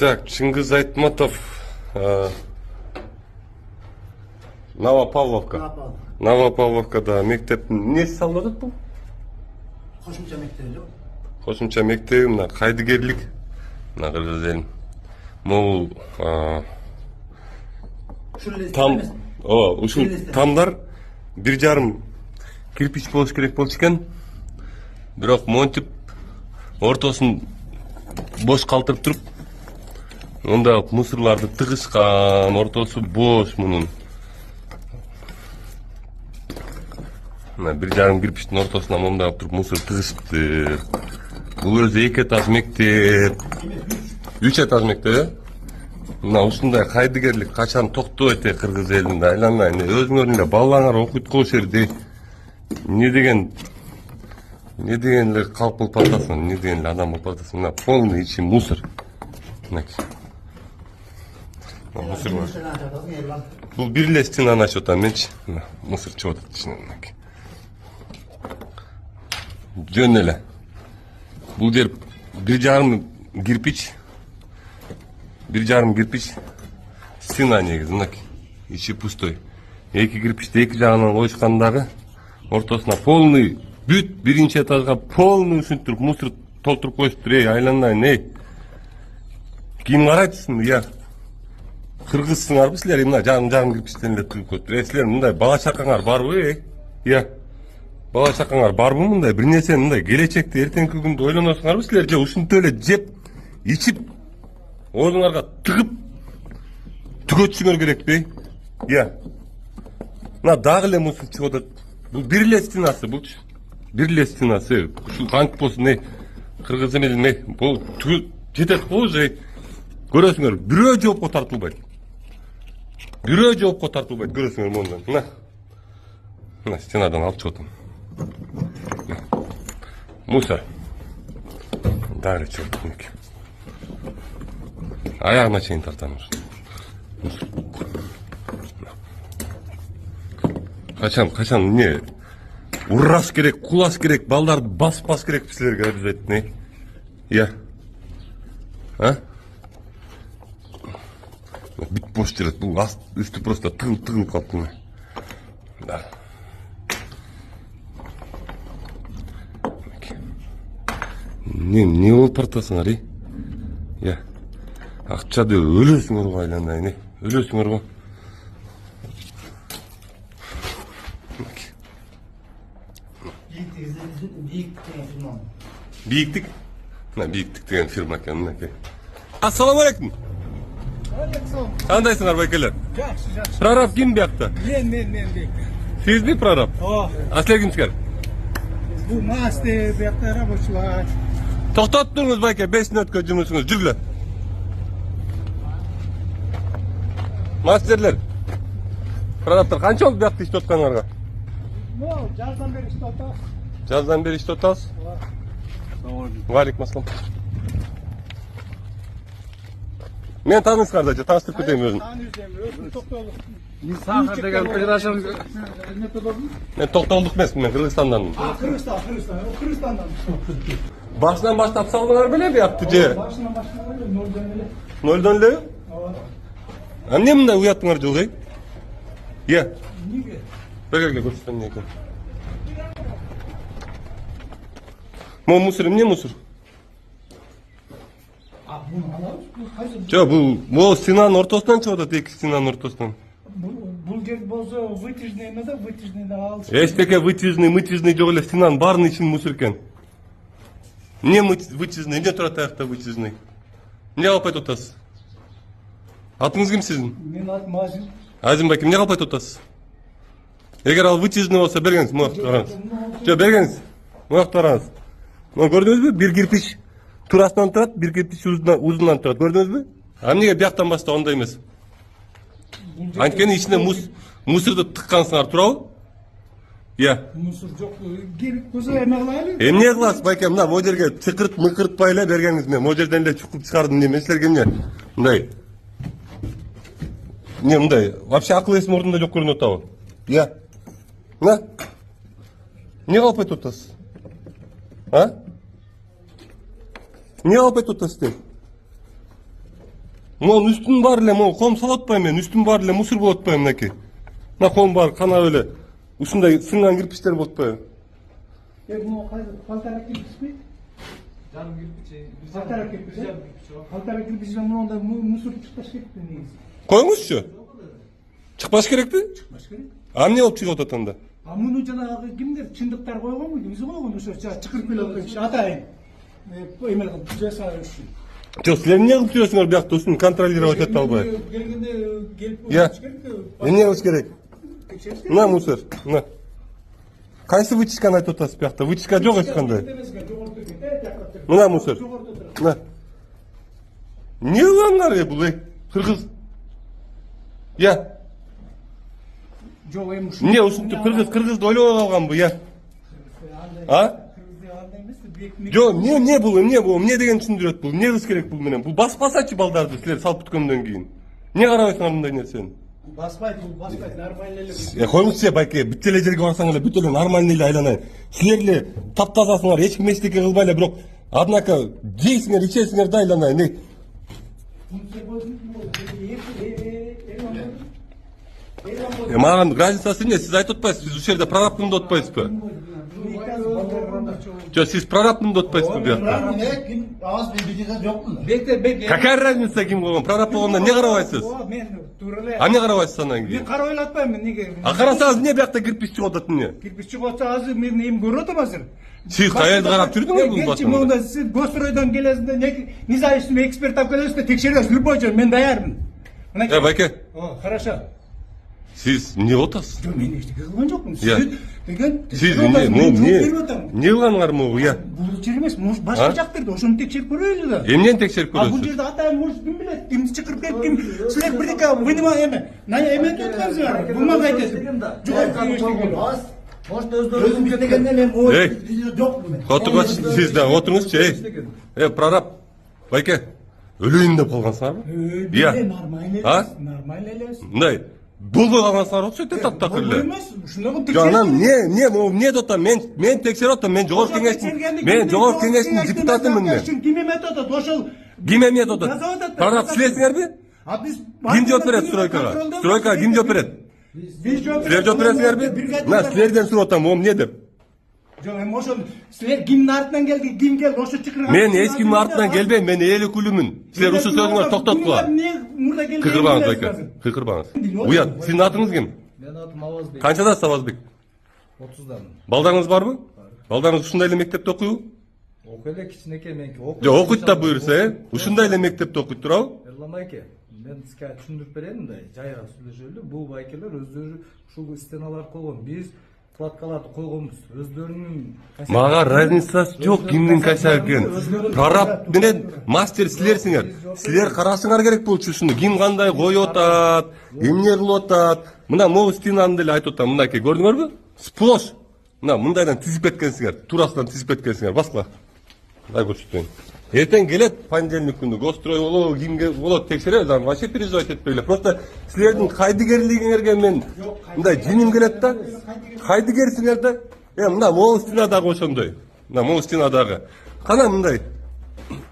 Так, Чингиз Айтматов, Новопавловка. Новопавловкада мектептин несі салып жатат бул? Кошумча мектеби жок. Кошумча мектеби мына кайдыгерлик. Мына кыргыз элим. Могул там ушул тамдар 1,5 кирпич болуш керек болчу экен. Бирок монтип ортосун бош калтырып туруп, онда мусорларды тыгышкан, ортосу бош мунун. Мына 1,5 кирпичтин ортосуна мондап туруп мусор тыгышыпты. Бул өзү 2 этаж мектеп. 3 этаж мектеп. Мына ушундай кайдыгерлик качан токтобойт кыргыз элинде, айланайын. Өзүңөрдүн эле балаңар окуйт кошерди. Не дегенлер калп болуп атасың, не дегенлер адам болуп атасың. Мына полный ичи мусор. Мынакей. Мусор бар. Бул бир эле стенаны ачып атам менчи. Мына мусор чыгып атат ичинен мынакей. Жөн эле. Бул жер 1,5 кирпич. 1,5 кирпич. Стена негизи мынакей. Ичи пустой. 2 кирпичти эки жагынан коюшкандагы ортосуна полный бүт биринчи этажга полный ушинтип мусор толтуруп коюштур. Айланайын, кийин карайсызбы, я кыргызсыңарбы силер? Мына жарым кирпичтен эле тыгып коюптур. Силер мындай бала чакаңар барбы? Я бала чакаңар барбы мындай бир нерсени мындай келечекте эртеңки күндө ойлоносуңарбы силер? Же ушинтип эле жеп, ичип, оозуңарга тыгып түгөтүшүңөр керекпи? Я мына дагы эле мусор чыгып атат. Бул бир эле стенасы, булчу. Бир эле стенасы. Ушул кантип болсун, кыргыз элин, бул жетет го уже. Көрөсүңөр, бирөө жоопко тартылбайт. Бирөө жоопко тартылбайт, көрөсүңөр мондан. Мына стенадан алып чыгып атам. Мусор. Дагы чыгып атам. Аягына чейин тартам. Качан не ураш керек, кулаш керек, балдарды бас керек силерге обязательно. Я. Бүт бош жүрөт. Бул үстү просто тыгылып калыптыр. Да. Не болуп бартасыңар, Я. Акчады өлөсүңөр го айланайын, Өлөсүңөр го. Бийиктик? Мына бийиктик деген фирма экен, мынакей. Ассаламу алейкум. Кандайсыңар байкелер? Жакшы. Прораб ким биякта? Мен бек. Сизби прораб? А силер кимсиңер? Бул мастер, биякта рабочулар. Токтотуп туруңуз байке, 5 мүнөткө жумушуңуз, жүргүлө. Мастерлер. Прорабтар канча болду биякта иштеп атканыңарга? Жаздан бери иштеп атабыз. Жаздан бери иштеп атабыз? Валейкум ассалам. Мен таанысыңар да, тааныстырып кетейин өзүм. Өзүм токтолук. Сахар деген федерациянын Мен токтолдук эмесмин, мен Кыргызстанданмын. Кыргызстандан. Башынан баштап салдыңар беле биякты же? Башынан баштап нолдон эле. Нолдон элеби? Эмне мындай уяттыңар жылгай? Эмнеге? Бергеле көрсөтсөм эмне экен. Могу мусор, эмне мусор? Буну алабыз. Бул кайсы? Жок, бул стенанын ортосунан чыгып атат, 2 стенанын ортосунан. Бул жер болсо вытяжный эмеде, вытяжныйда алып. Эчтеке вытяжный жок эле, стенанын баарынын ичинин мусор экен. Эмне вытяжный, эмне турат аякта вытяжный? Эмне кылып айтып атасыз? Атыңыз ким сиздин? Мен атым Азим. Азим байке, эмне кылып айтып атасыз? Эгер ал вытяжный болсо бергениз, мына караңыз. Жок, бергениз. Мына караңыз. Мына көрдүңүзбү? Бир кирпич турасынан турат, бир кирпич узунан турат. Көрдүңүзбү? А эмнеге бияктан баштап андай эмес? Анткени ичине мусорду тыккансыңар, туурабы? Мусор жок. Келип көзө эме кылайлы. Эмне кыласыз байке? Мына могу жерге мыкыртпай эле бергениңиз мен. Могу жерден эле чукуп чыгардым неме силерге эмне? Мындай. Не мындай? Вообще акыл эсим ордунда жок көрүнүп атабы? Мына. Эмне кылып айтып атасыз? Эмне кылып айтып атасыз? Монун үстүнүн баары эле могу ком салып атпайм мен, үстүнүн баары эле мусор болуп атпайбы мынакей. Мына ком баары канап эле ушундай сынган кирпичтер болуп атпайбы? Bu paltarak kirpis mi? Canım gibi Paltarak kirpis mi? Paltarak kirpisden bundan musur çıkmış gitti neyiz? Koyuңузчу. Чыкпаш керекпи? Başka ne? А эмне болуп чыгып атат анда? Bunu canı kimdir? Çındıklar koyuyor muydu? Bizi koyuyor mu? Çıkır bile olmuş. Atayın. Emel cesa üçün. Жок, силер эмне кылып жүрөсүңөр биякта ушуну контролировать ете албай? Gelgende gelip Я. Эмне кылыш керек? Мына мусор. Мына. Кайсы вычисканы айтып атасыз биякта? Вычиска жок эч кандай. Мына мусор. Мына. Эмне кылгаңар бул кыргыз? Я. Эмне ушинтип кыргызды ойлобой калганбы, я? А? Жок, эмне бул, эмне деген түшүндүрөт бул? Эмне кылыш керек бул менен? Бул баспасачы балдарды силер салып бүткөндөн кийин. Эмне карабайсыңар мындай нерсени? Basmayt, нормально. Коюңузчу байке, бүт эле жерге барсаң эле бүт эле нормальный эле айланайын. Силер эле таптазасыңар, эч ким эчтеке кылбай эле, бирок однако жейсиңер, ичесиңер да айланайын. Маған разницасы эмне? Сиз айтып атпайсызбы, биз ушул жерде прорабтым деп атпайсызбы? Жок, сиз прорабтым деп атпайсызбы биякта? Какая разница ким болгон? Прораб болгондо эмне карабайсыз? А эмне карабайсыз анан кийин? Мен кара ойлатпаймын, неге? А карасаңыз эмне биякта кирпич чыгып атат эмне? Кирпич чыгып атса азыр мен эми көрүп атам азыр. Сиз каерди карап жүрдүңүз бул Geçim басында? onda siz Gostroy'dan gelesinde nizayüstünde ekspert tapkalıyorsa tekşeriyoruz. Любой мен даярмын. Байке, Хорошо. сиз эмне болуп атасыз? Жо мен эчтеке кылган жокмун. Я. Сиз деген Сиз эмне эмне кылгаңар могу, я? бул жер эмес, может башка жактырда ошону текшерип көрөлү да. Эмнени текшерип А бул көрөсүз? жерде атайын может ким билет, кимди чакырып келип ким силер бирдеке вынимай эме. Эметип аткансыңар. Бумага айтасыз. Жок, Может özüm gitmegende men o Ey. yok mu? Отуруңуз, сиз да отуруңузчу, прораб. Байке, өлөйүн деп калгансыңарбы? Я. А? Нормально элес. Мындай болбой калгансыңар окшойт таптакыр эле. Эмес, ушундагы Жок, анан эмне деп атам? Мен текшерип атам, мен жогорку кеңештин депутатымын мен. Ким эметип атат? Ошол Ким эмне деп атат? Прораб силерсиңерби? А биз Ким жооп берет стройкага? Стройкага ким жооп берет? Биз жооп Силер жооп бересиңерби? Мына силерден сурап атам, могу эмне деп? Жок, эми ошол силер кимдин артынан келди, ким келди, ошо чакырган. Мен эч кимдин артынан келбейм, мен эл өкүлүмүн. Силер ушул сөзүңөрдү токтоткула. Мурда келди. Кыйкырбаңыз байке, кыйкырбаңыз. Уят, сиздин атыңыз ким? Менин атым Авазбек. Канчадасыз Авазбек? 30'dan. Балдарыңыз барбы? Балдарыңыз ушундай эле мектепте окуйбу? Окуй эле кичинекей меники. Жок, окуйт да буюрса, ушундай эле мектепте окуйт турабы? Эрлан байке, мен сизге түшүндүрүп берейин да, жайга сүйлөшөлү. Бул байкелер өздөрү ушул стеналар койгон. Биз кладкаларды койгонбуз. Өздөрүнүн Мага разницасы жок кимдин косяк экенин. Прораб менен мастер силерсиңер. Силер карашыңар керек болчу ушуну. Ким кандай коюп атат, эмне кылып атат. Мына могу стенаны деле айтып атам, мынакей көрдүңөрбү? Сплош. Мына мындайдан тизип кеткенсиңер, туурасынан тизип кеткенсиңер. Баскыла. Мындай көрсөтөйүн. Эртең келет понедельник күнү Гострой болобу, кимге болот текшеребиз, аны вообще переживать етпей эле. Просто силердин кайдыгерлигиңерге мен мындай жиним келет да. Кайдыгерсиңер да. Мына могу стенадагы ошондой. Мына могу стенадагы. Кана мындай.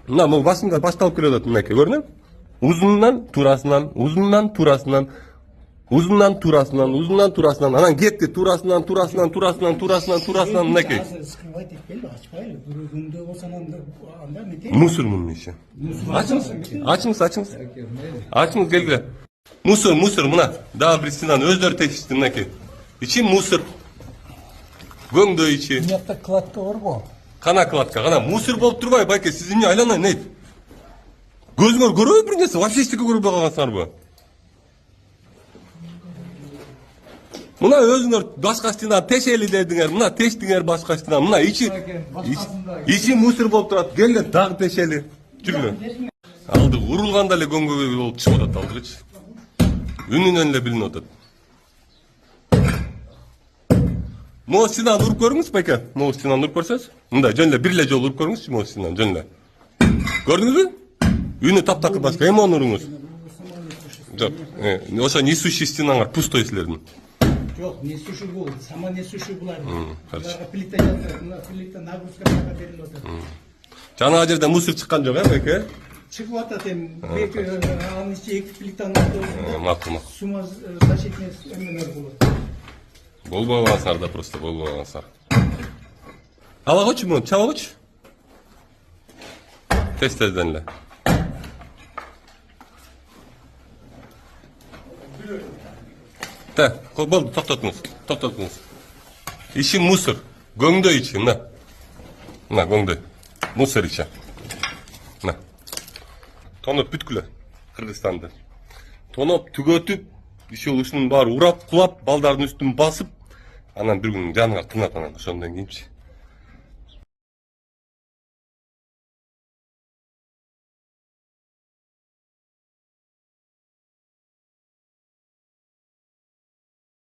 Мына могу башында башталып келе атат мынакей, көрдүңбү? Узунунан турасынан, узунунан турасынан, узунунан турасынан, узунунан турасынан, анан кетти турасынан мынакей. Скрывать этпейли, ачпайлы. Күндө болсо анда мете. Мусор мунун иши. Ачыңыз. Ачыңыз келгиле. Мусор, мына. Дагы бир стенаны өздөрү текшишти мынакей. Ичи мусор. Көңдөй ичи. Буякта кладка барбы? Кана кладка, кана мусор болуп турбайбы, байке, сиз эмне айланайын дейт? Көзүңөр көрөбү бир нерсе? Вообще эчтеке көрбөй калгансыңарбы? Мына өзүңөр башка стенаны тешели дедиңер, мына тештиңер башка стенаны, мына ичи мусор болуп турат, келе дагы тешели. Жүргүлө. Алды урулганда эле көңгөй болуп чыгып атат алдыгычы. Үнүнөн эле билинип атат. Могу стенаны уруп көрүңүз, байке. Могу стенаны уруп көрсөңүз. Мындай жөн эле бир эле жолу уруп көрүңүзчү, могу стенаны жөн эле. Көрдүңүзбү? Үнү таптакыр башка, эми оны уруңуз. Жок, ошо несущий стенаңар пустой силердин. Жок, несущий бул, сама несущий булар. Буларга плита жатат, мына плита нагрузка берилип атат. Жанагы жерде мусор чыккан жок, байке? чыгып атат эми эки анын ичи 2 плитанын ортосунда Макул. сума защитный эмелер болот. Болбоган сар да просто болбоган сар. Ала койчу муну, чаба койчу. Тезден эле. Так, болду, токтотуңуз. Иши мусор. Көңдөй ичи, мына. Мына көңдөй. Мусор ичи. Мына. Тоноп бүткүлө Кыргызстанды. Тоноп түгөтүп, иши ушунун баары урап, кулап, балдардын үстүн басып, анан бир күн жаныңар тынат анан ошондон кийинчи.